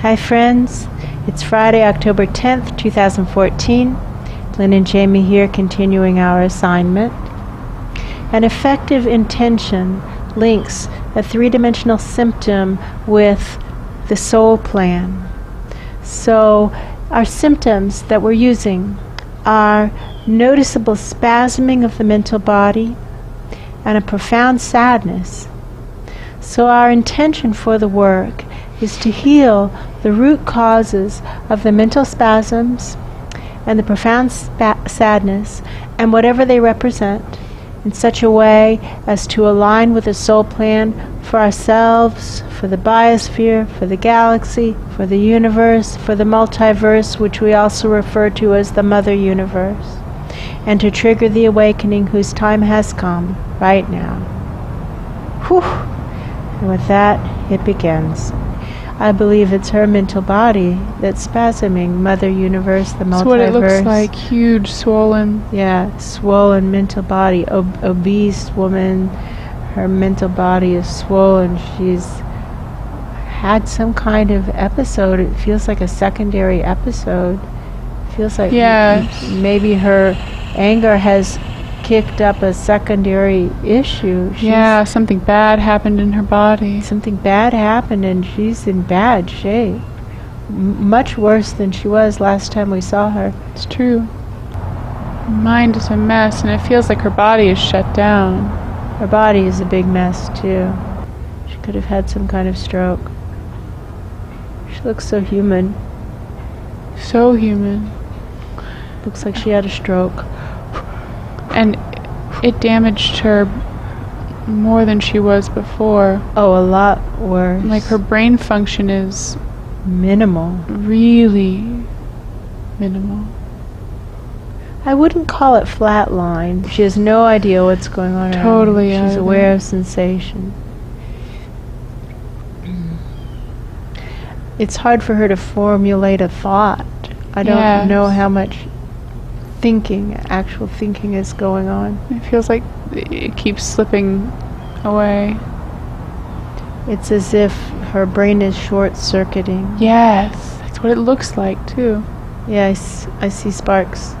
Hi friends, it's Friday, October 10th, 2014. Lynn and Jamie here, continuing our assignment. An effective intention links a three-dimensional symptom with the soul plan. So our symptoms that we're using are noticeable spasming of the mental body and a profound sadness. So our intention for the work is to heal the root causes of the mental spasms and the profound sadness and whatever they represent in such a way as to align with the soul plan for ourselves, for the biosphere, for the galaxy, for the universe, for the multiverse, which we also refer to as the Mother Universe, and to trigger the awakening whose time has come right now. Whew. And with that, it begins. I believe it's her mental body that's spasming. Mother Universe, the multiverse. That's what it looks like. Huge, swollen. Yeah, swollen mental body. Obese woman. Her mental body is swollen. She's had some kind of episode. It feels like a secondary episode. It feels like maybe her anger has kicked up a secondary issue. Something bad happened in her body. Something bad happened and she's in bad shape. Much worse than she was last time we saw her. It's true. Her mind is a mess and it feels like her body is shut down. Her body is a big mess too. She could have had some kind of stroke. She looks so human. So human. Looks like she had a stroke. And it damaged her more than she was before. Oh, a lot worse. Like her brain function is minimal. Really minimal. I wouldn't call it flatline. She has no idea what's going on. Totally. She's aware of sensation. It's hard for her to formulate a thought. I don't know how much actual thinking is going on. It feels like it keeps slipping away. It's as if her brain is short-circuiting. Yes, that's what it looks like too. Yeah, I see sparks.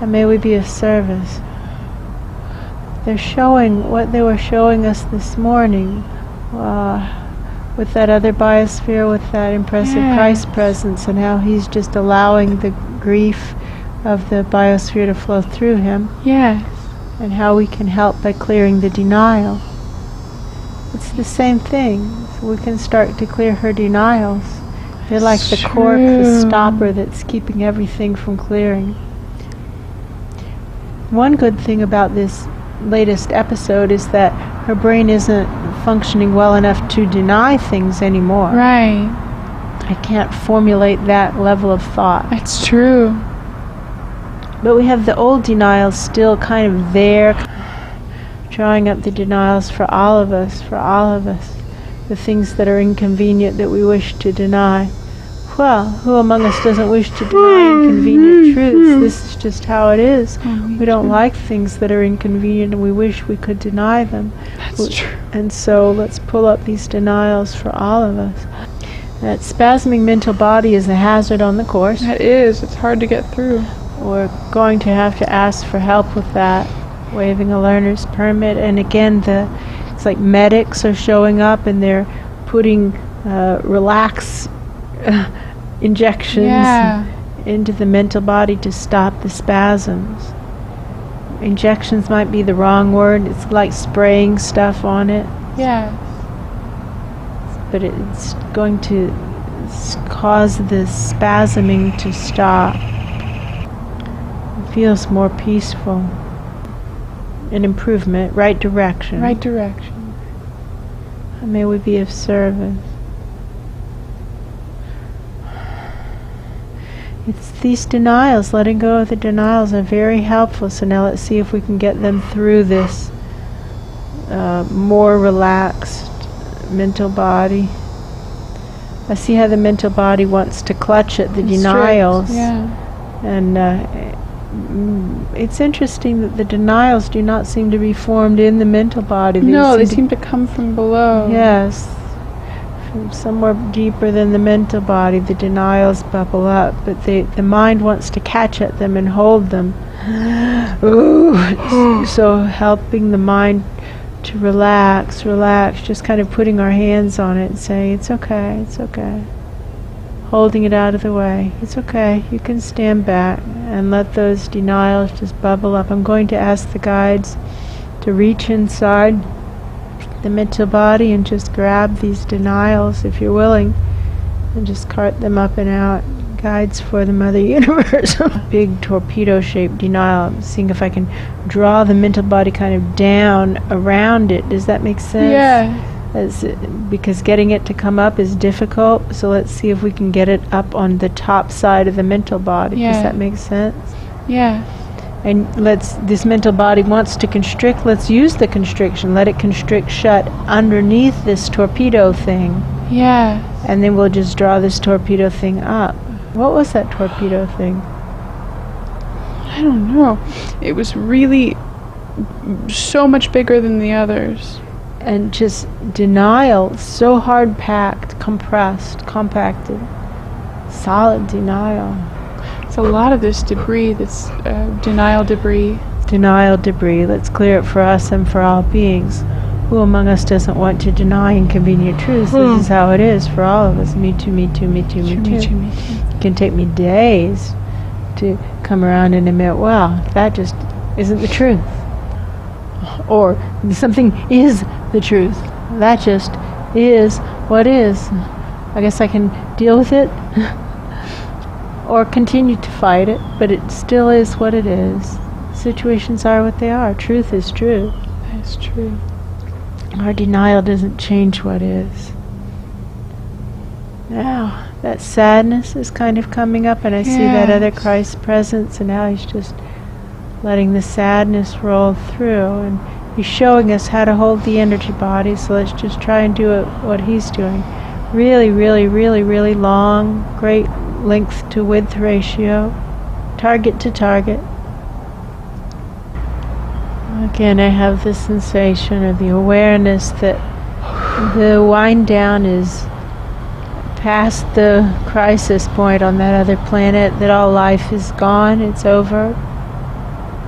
And may we be of service. They're showing what they were showing us this morning. With that other biosphere, with that impressive Christ presence, and how he's just allowing the grief of the biosphere to flow through him. Yes. And how we can help by clearing the denial. It's the same thing. So we can start to clear her denials. They're like the cork, the stopper that's keeping everything from clearing. One good thing about this latest episode is that her brain isn't functioning well enough to deny things anymore. Right. I can't formulate that level of thought. It's true. But we have the old denials still kind of there, drawing up the denials for all of us, the things that are inconvenient that we wish to deny. Well, who among us doesn't wish to deny inconvenient truths? This is just how it is. We don't like things that are inconvenient and we wish we could deny them. That's true. And so let's pull up these denials for all of us. That spasming mental body is a hazard on the course. That is. It's hard to get through. We're going to have to ask for help with that, waiving a learner's permit. And again, it's like medics are showing up and they're putting relax injections into the mental body to stop the spasms. Injections might be the wrong word. It's like spraying stuff on it. Yeah. But it's going to cause the spasming to stop. It feels more peaceful. An improvement, right direction. Right direction. And may we be of service. It's these denials, letting go of the denials are very helpful. So now let's see if we can get them through this more relaxed mental body. I see how the mental body wants to clutch at the denials. And it's interesting that the denials do not seem to be formed in the mental body. They seem to come from below. Yes. somewhere deeper than the mental body, the denials bubble up, but the mind wants to catch at them and hold them. Ooh. So helping the mind to relax, just kind of putting our hands on it and saying, it's okay. Holding it out of the way. It's okay, you can stand back and let those denials just bubble up. I'm going to ask the guides to reach inside the mental body and just grab these denials, if you're willing, and just cart them up and out. Guides for the Mother Universe. Big torpedo-shaped denial. I'm seeing if I can draw the mental body kind of down around it. Does that make sense? Yeah. Because getting it to come up is difficult, so let's see if we can get it up on the top side of the mental body. Yeah. Does that make sense? Yeah. And this mental body wants to constrict. Let's use the constriction. Let it constrict shut underneath this torpedo thing. Yeah. And then we'll just draw this torpedo thing up. What was that torpedo thing? I don't know. It was really so much bigger than the others. And just denial, so hard packed, compressed, compacted, solid denial. It's a lot of this debris, this denial debris. Denial debris. Let's clear it for us and for all beings. Who among us doesn't want to deny inconvenient truths? This is how it is for all of us. Me too, me too, me too, me too. It can take me days to come around and admit, well, that just isn't the truth. Or something is the truth. That just is what is. I guess I can deal with it or continue to fight it, but it still is what it is. Situations are what they are. Truth is true. That's true. Our denial doesn't change what is. Now, that sadness is kind of coming up, and I see that other Christ presence, and now he's just letting the sadness roll through, and he's showing us how to hold the energy body. So let's just try and do it, what he's doing. Really, really, really, really long, great length to width ratio, target to target. Again, I have the sensation or the awareness that the wind down is past the crisis point on that other planet, that all life is gone, it's over,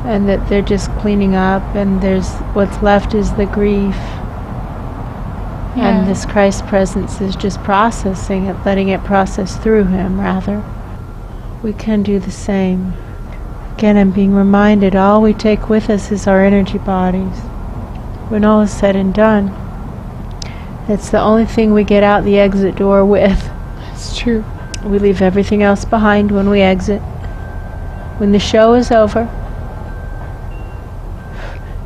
and that they're just cleaning up, and there's what's left is the grief. And this Christ presence is just processing it, letting it process through him, rather. We can do the same. Again, I'm being reminded, all we take with us is our energy bodies. When all is said and done, it's the only thing we get out the exit door with. It's true. We leave everything else behind when we exit. When the show is over,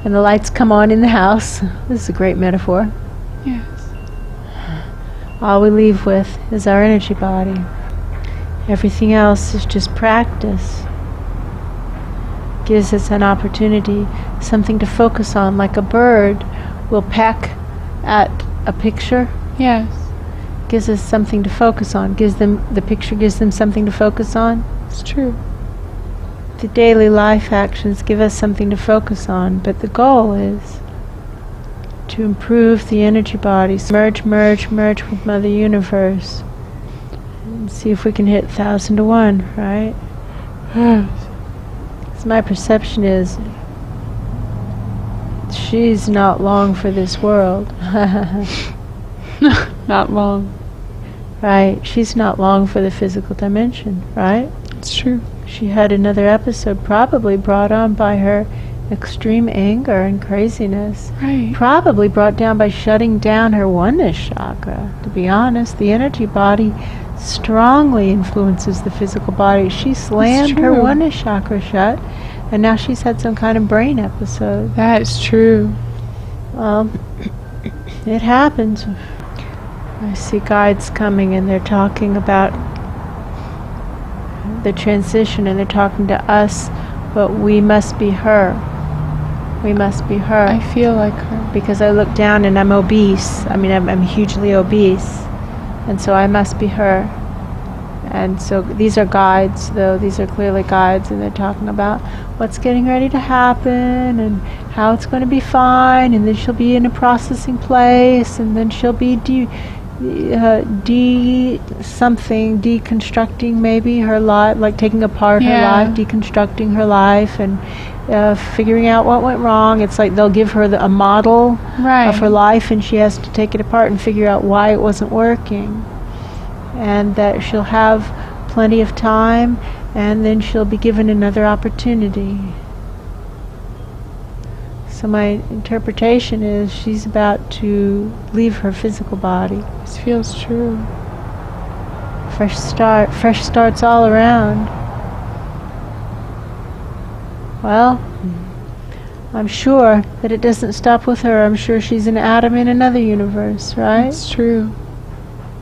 and the lights come on in the house, this is a great metaphor. Yes. All we leave with is our energy body. Everything else is just practice. Gives us an opportunity, something to focus on, like a bird will peck at a picture. Yes. Gives us something to focus on. The picture gives them something to focus on. It's true. The daily life actions give us something to focus on, but the goal is to improve the energy bodies. Merge with Mother Universe. And see if we can hit 1,000 to 1, right? So my perception is she's not long for this world. Not long. Right? She's not long for the physical dimension, right? It's true. She had another episode probably brought on by her extreme anger and craziness. Right. Probably brought down by shutting down her oneness chakra. To be honest, the energy body strongly influences the physical body. She slammed her oneness chakra shut, and now she's had some kind of brain episode. That is true. It happens. I see guides coming, and they're talking about the transition, and they're talking to us, but we must be her. We must be her. I feel like her. Because I look down and I'm obese. I mean, I'm hugely obese. And so I must be her. And so these are guides, though. These are clearly guides, and they're talking about what's getting ready to happen and how it's going to be fine, and then she'll be in a processing place, and then she'll be deconstructing maybe her life, like taking apart her life, deconstructing her life, and figuring out what went wrong. It's like they'll give her a model of her life, and she has to take it apart and figure out why it wasn't working. And that she'll have plenty of time, and then she'll be given another opportunity. So my interpretation is she's about to leave her physical body. This feels true. Fresh starts all around. Well, I'm sure that it doesn't stop with her. I'm sure she's an atom in another universe, right? It's true.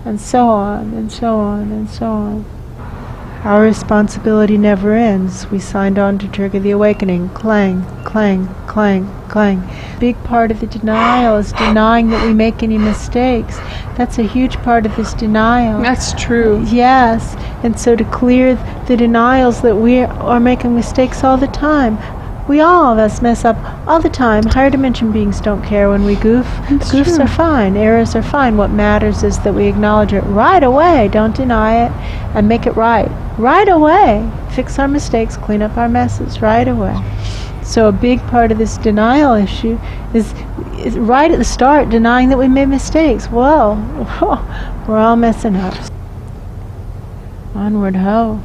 And so on, and so on, and so on. Our responsibility never ends. We signed on to trigger the awakening. Clang, clang, clang, clang. Big part of the denial is denying that we make any mistakes. That's a huge part of this denial. That's true. Yes. And so to clear the denials that we are making mistakes all the time. We all of us mess up all the time. Higher dimension beings don't care when we goof. Goofs are fine. Errors are fine. What matters is that we acknowledge it right away. Don't deny it. And make it right. Right away. Fix our mistakes. Clean up our messes. Right away. So a big part of this denial issue is right at the start denying that we made mistakes. Whoa. We're all messing up. Onward ho.